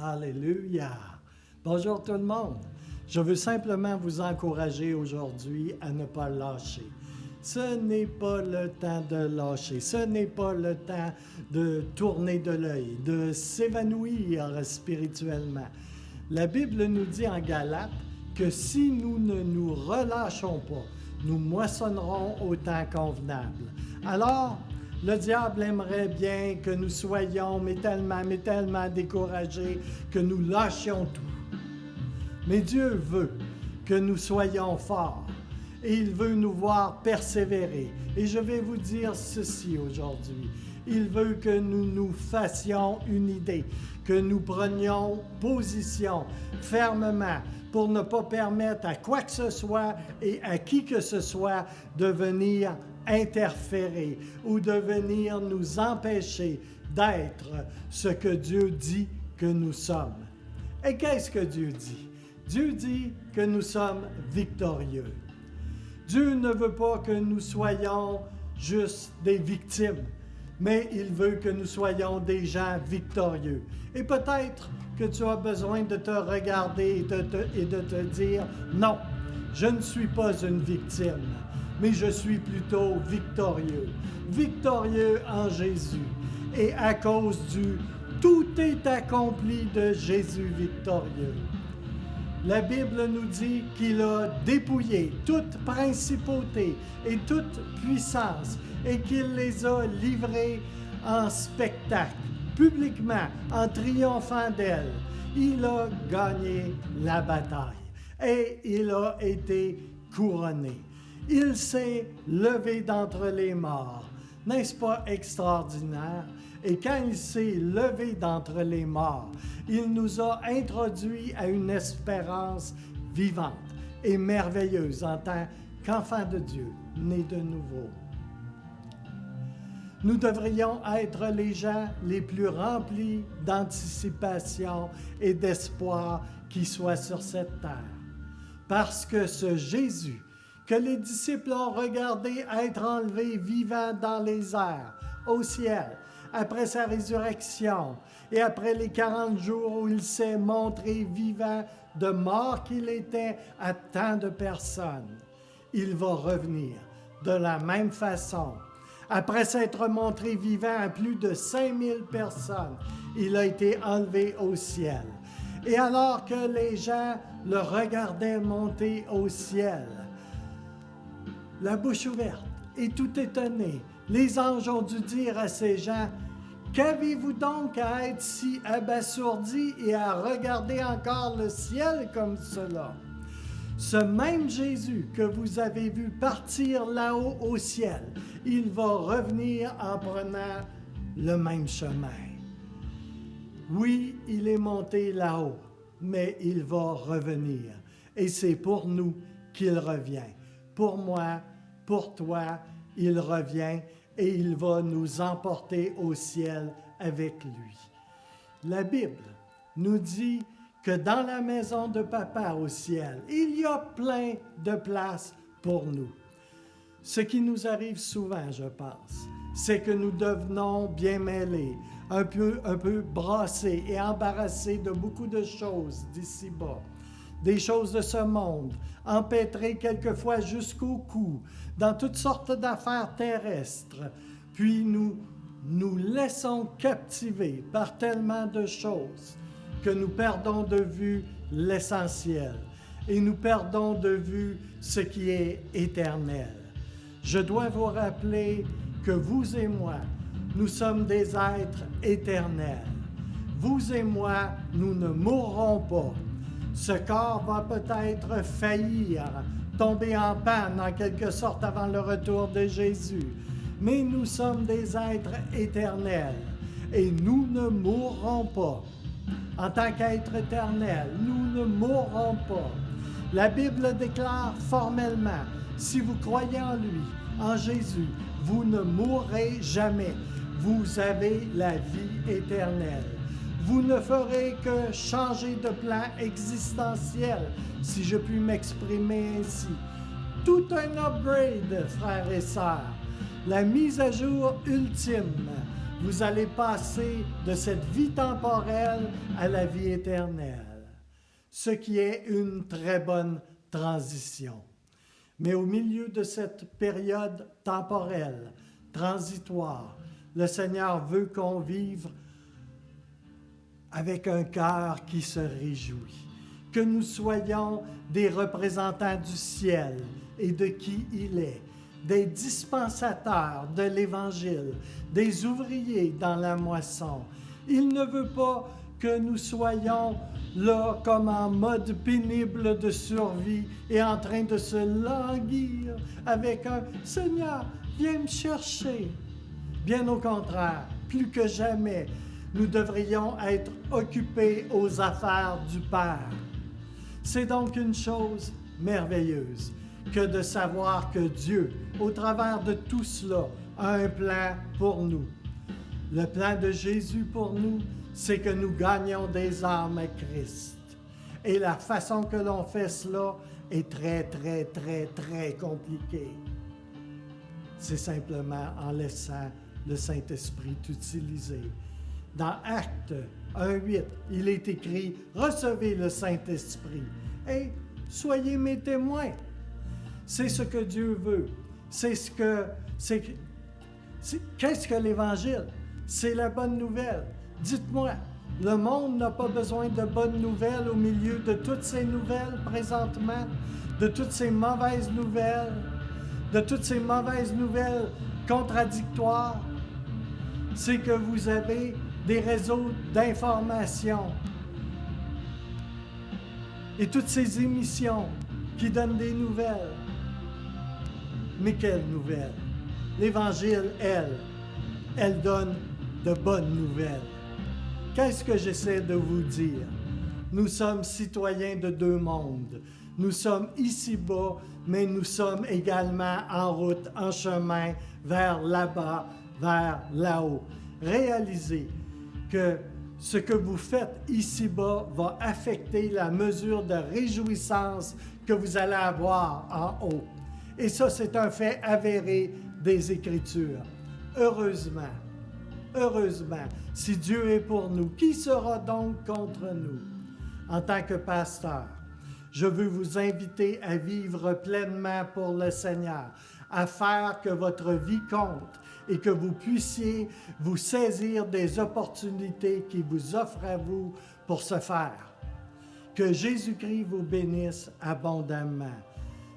Alléluia! Bonjour tout le monde. Je veux simplement vous encourager aujourd'hui à ne pas lâcher. Ce n'est pas le temps de lâcher, ce n'est pas le temps de tourner de l'œil, de s'évanouir spirituellement. La Bible nous dit en Galates que si nous ne nous relâchons pas, nous moissonnerons au temps convenable. Alors, le diable aimerait bien que nous soyons mais tellement découragés que nous lâchions tout. Mais Dieu veut que nous soyons forts et il veut nous voir persévérer. Et je vais vous dire ceci aujourd'hui. Il veut que nous nous fassions une idée, que nous prenions position fermement pour ne pas permettre à quoi que ce soit et à qui que ce soit de venir interférer ou de venir nous empêcher d'être ce que Dieu dit que nous sommes. Et qu'est-ce que Dieu dit? Dieu dit que nous sommes victorieux. Dieu ne veut pas que nous soyons juste des victimes, mais il veut que nous soyons des gens victorieux. Et peut-être que tu as besoin de te regarder et de te dire, non, je ne suis pas une victime, mais je suis plutôt victorieux. Victorieux en Jésus. Et à cause du tout est accompli de Jésus victorieux. La Bible nous dit qu'il a dépouillé toute principauté et toute puissance et qu'il les a livrées en spectacle, publiquement, en triomphant d'elles. Il a gagné la bataille et il a été couronné. Il s'est levé d'entre les morts. N'est-ce pas extraordinaire? Et quand il s'est levé d'entre les morts, il nous a introduits à une espérance vivante et merveilleuse en tant qu'enfants de Dieu, nés de nouveau. Nous devrions être les gens les plus remplis d'anticipation et d'espoir qui soient sur cette terre. Parce que ce Jésus que les disciples ont regardé être enlevé vivant dans les airs, au ciel, après sa résurrection et après les 40 jours où il s'est montré vivant de mort qu'il était à tant de personnes, il va revenir de la même façon. Après s'être montré vivant à plus de 5000 personnes, il a été enlevé au ciel. Et alors que les gens le regardaient monter au ciel, la bouche ouverte et tout étonné, les anges ont dû dire à ces gens, « Qu'avez-vous donc à être si abasourdis et à regarder encore le ciel comme cela? » Ce même Jésus que vous avez vu partir là-haut au ciel, il va revenir en prenant le même chemin. Oui, il est monté là-haut, mais il va revenir. Et c'est pour nous qu'il revient. Pour moi, pour toi, il revient et il va nous emporter au ciel avec lui. La Bible nous dit que dans la maison de Papa au ciel, il y a plein de places pour nous. Ce qui nous arrive souvent, je pense, c'est que nous devenons bien mêlés, un peu brassés et embarrassés de beaucoup de choses d'ici-bas, des choses de ce monde, empêtrés quelquefois jusqu'au cou, dans toutes sortes d'affaires terrestres. Puis nous laissons captiver par tellement de choses que nous perdons de vue l'essentiel et nous perdons de vue ce qui est éternel. Je dois vous rappeler que vous et moi, nous sommes des êtres éternels. Vous et moi, nous ne mourrons pas. Ce corps va peut-être faillir, tomber en panne en quelque sorte avant le retour de Jésus. Mais nous sommes des êtres éternels et nous ne mourrons pas. En tant qu'être éternel, nous ne mourrons pas. La Bible déclare formellement, si vous croyez en lui, en Jésus, vous ne mourrez jamais. Vous avez la vie éternelle. Vous ne ferez que changer de plan existentiel, si je puis m'exprimer ainsi. Tout un upgrade, frères et sœurs. La mise à jour ultime vous allez passer de cette vie temporelle à la vie éternelle, ce qui est une très bonne transition. Mais au milieu de cette période temporelle, transitoire, le Seigneur veut qu'on vive avec un cœur qui se réjouit, que nous soyons des représentants du ciel et de qui il est, des dispensateurs de l'Évangile, des ouvriers dans la moisson. Il ne veut pas que nous soyons là comme en mode pénible de survie et en train de se languir avec un « Seigneur, viens me chercher ». Bien au contraire, plus que jamais, nous devrions être occupés aux affaires du Père. C'est donc une chose merveilleuse que de savoir que Dieu, au travers de tout cela, a un plan pour nous. Le plan de Jésus pour nous, c'est que nous gagnions des âmes à Christ. Et la façon que l'on fait cela est très, très, très, très compliquée. C'est simplement en laissant le Saint-Esprit t'utiliser. Dans Actes 1:8, il est écrit « Recevez le Saint-Esprit et soyez mes témoins ». C'est ce que Dieu veut. Qu'est-ce que l'Évangile? C'est la bonne nouvelle. Dites-moi, le monde n'a pas besoin de bonnes nouvelles au milieu de toutes ces nouvelles présentement, de toutes ces mauvaises nouvelles, contradictoires. C'est que vous avez des réseaux d'information et toutes ces émissions qui donnent des nouvelles. Mais quelles nouvelles? L'Évangile, elle donne de bonnes nouvelles. Qu'est-ce que j'essaie de vous dire? Nous sommes citoyens de deux mondes. Nous sommes ici-bas, mais nous sommes également en route, en chemin vers là-bas, vers là-haut. Réalisez que ce que vous faites ici-bas va affecter la mesure de réjouissance que vous allez avoir en haut. Et ça, c'est un fait avéré des Écritures. Heureusement, si Dieu est pour nous, qui sera donc contre nous? En tant que pasteur, je veux vous inviter à vivre pleinement pour le Seigneur, à faire que votre vie compte et que vous puissiez vous saisir des opportunités qui vous offrent à vous pour ce faire. Que Jésus-Christ vous bénisse abondamment.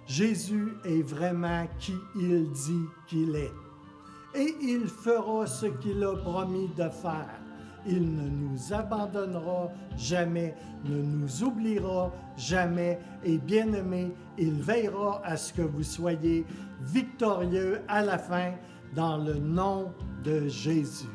Jésus est vraiment qui il dit qu'il est. Et il fera ce qu'il a promis de faire. Il ne nous abandonnera jamais, ne nous oubliera jamais. Et bien-aimé, il veillera à ce que vous soyez victorieux à la fin dans le nom de Jésus.